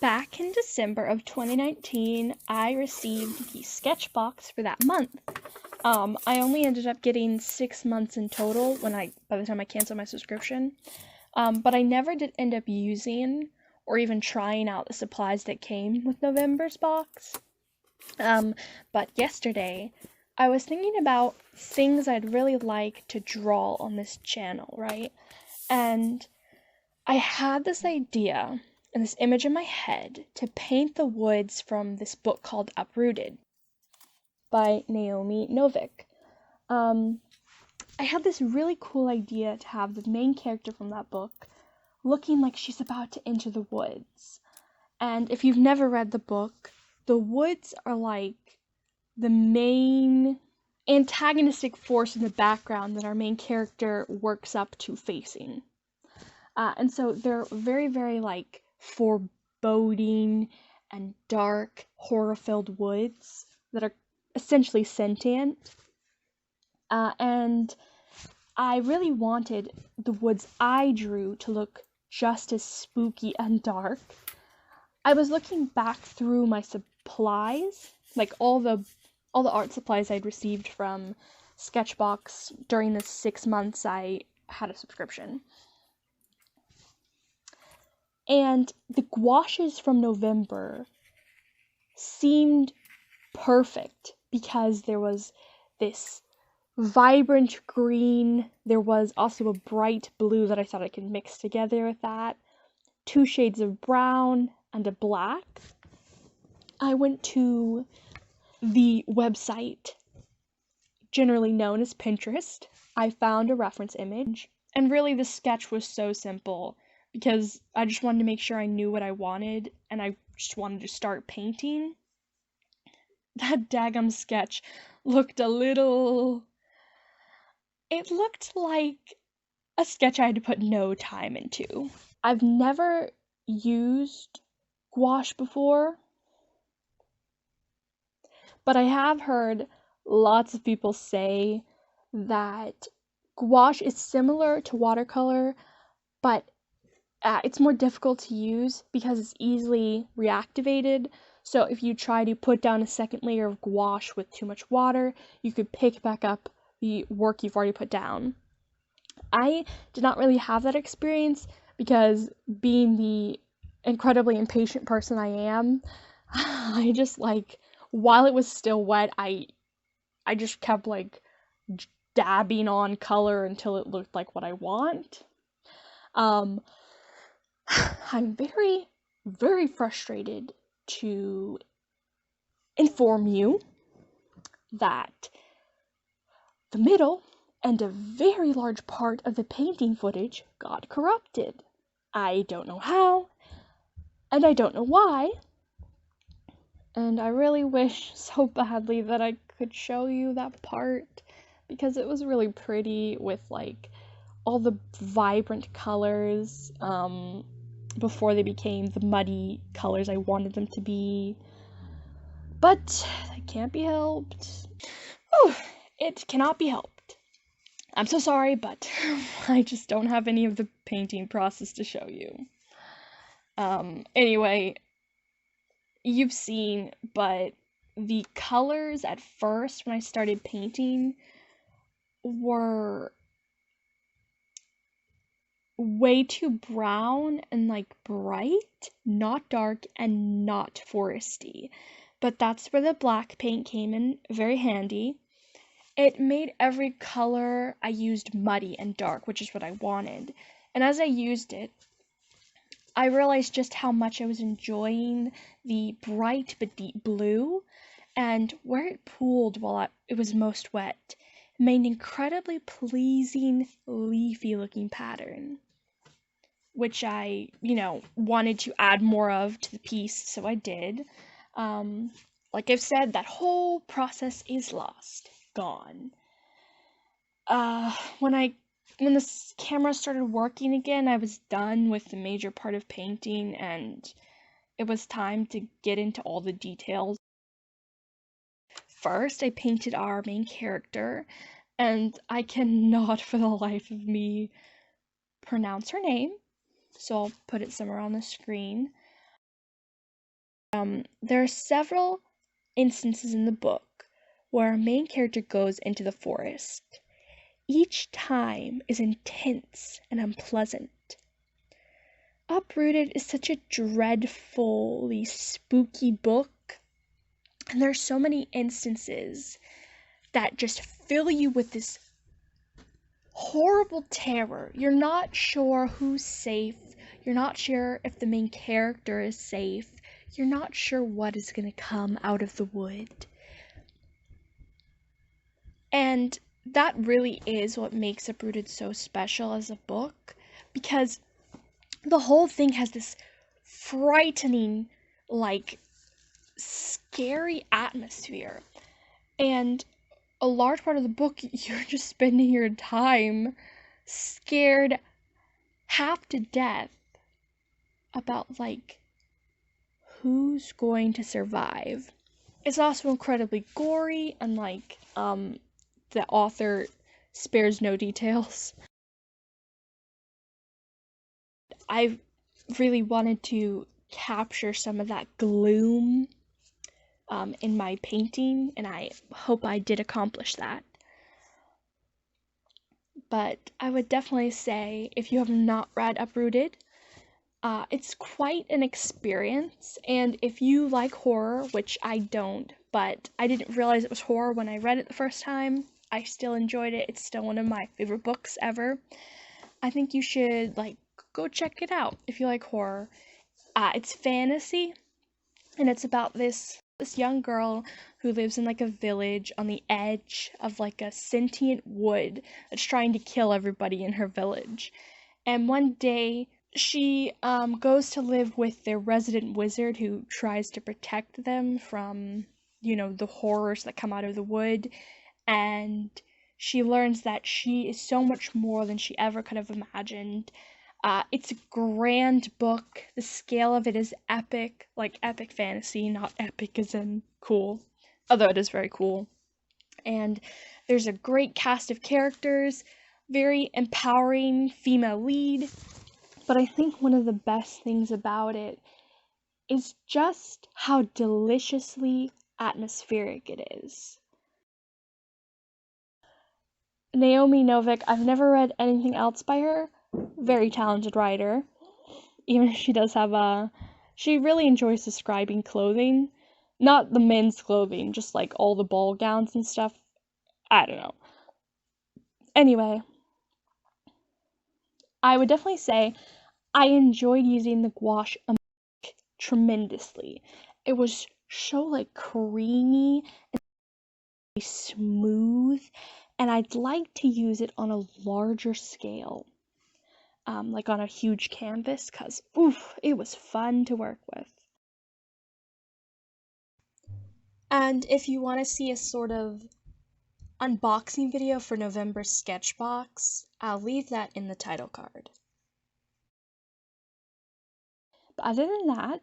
Back in December of 2019, I received the SketchBox for that month. I only ended up getting 6 months in total by the time I canceled my subscription. But I never did end up using or even trying out the supplies that came with November's box. But yesterday, I was thinking about things I'd really like to draw on this channel, right? And I had this idea and this image in my head to paint the woods from this book called Uprooted by Naomi Novik. I had this really cool idea to have the main character from that book looking like she's about to enter the woods. And if you've never read the book, the woods are like the main antagonistic force in the background that our main character works up to facing. And so they're very, very like foreboding and dark, horror-filled woods that are essentially sentient. And I really wanted the woods I drew to look just as spooky and dark. I was looking back through my supplies, like all the art supplies I'd received from SketchBox during the 6 months I had a subscription. And the gouaches from November seemed perfect because there was this vibrant green, there was also a bright blue that I thought I could mix together with that, 2 shades of brown, and a black. I went to the website generally known as Pinterest. I found a reference image, and really the sketch was so simple because I just wanted to make sure I knew what I wanted, and I just wanted to start painting. That daggum sketch looked it looked like a sketch I had to put no time into. I've never used gouache before, but I have heard lots of people say that gouache is similar to watercolor, but it's more difficult to use because it's easily reactivated. So if you try to put down a second layer of gouache with too much water, you could pick back up the work you've already put down. I did not really have that experience because, being the incredibly impatient person I am, I just while it was still wet, I just kept dabbing on color until it looked like what I want. I'm very, very frustrated to inform you that the middle and a very large part of the painting footage got corrupted. I don't know how, and I don't know why, and I really wish so badly that I could show you that part, because it was really pretty with all the vibrant colors, before they became the muddy colors I wanted them to be. But that can't be helped. Oh, it cannot be helped. I'm so sorry, but I just don't have any of the painting process to show you. Anyway, you've seen, but the colors at first when I started painting were way too brown and bright, not dark and not foresty. But that's where the black paint came in very handy. It made every color I used muddy and dark, which is what I wanted. And as I used it, I realized just how much I was enjoying the bright but deep blue, and where it pooled while it was most wet made an incredibly pleasing, leafy looking pattern, which I, wanted to add more of to the piece, so I did. Like I've said, that whole process is lost, gone. When the camera started working again, I was done with the major part of painting, and it was time to get into all the details. First, I painted our main character, and I cannot for the life of me pronounce her name, so I'll put it somewhere on the screen. There are several instances in the book where our main character goes into the forest. Each time is intense and unpleasant. Uprooted is such a dreadfully spooky book, and there are so many instances that just fill you with this horrible terror. You're not sure who's safe. You're not sure if the main character is safe. You're not sure what is going to come out of the wood. And that really is what makes Uprooted so special as a book, because the whole thing has this frightening, like, scary atmosphere. And a large part of the book, you're just spending your time scared half to death about, like, who's going to survive. It's also incredibly gory, and, like, the author spares no details. I really wanted to capture some of that gloom in my painting, and I hope I did accomplish that. But I would definitely say, if you have not read Uprooted, it's quite an experience, and if you like horror, which I don't, but I didn't realize it was horror when I read it the first time, I still enjoyed it. It's still one of my favorite books ever. I think you should, like, go check it out if you like horror. It's fantasy, and it's about this young girl who lives in, like, a village on the edge of, like, a sentient wood that's trying to kill everybody in her village. And one day she goes to live with their resident wizard, who tries to protect them from, the horrors that come out of the wood. And she learns that she is so much more than she ever could have imagined. It's a grand book. The scale of it is epic, like epic fantasy, not epic as in cool, although it is very cool. And there's a great cast of characters, very empowering female lead. But I think one of the best things about it is just how deliciously atmospheric it is. Naomi Novik, I've never read anything else by her. Very talented writer. Even if she does have she really enjoys describing clothing. Not the men's clothing, just like all the ball gowns and stuff. I don't know. Anyway, I would definitely say I enjoyed using the gouache tremendously. It was so, like, creamy and smooth, and I'd like to use it on a larger scale, like on a huge canvas, because it was fun to work with. And if you want to see a sort of unboxing video for November's Sketchbox, I'll leave that in the title card. But other than that,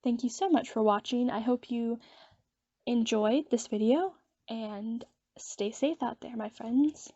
thank you so much for watching. I hope you enjoyed this video, and stay safe out there, my friends.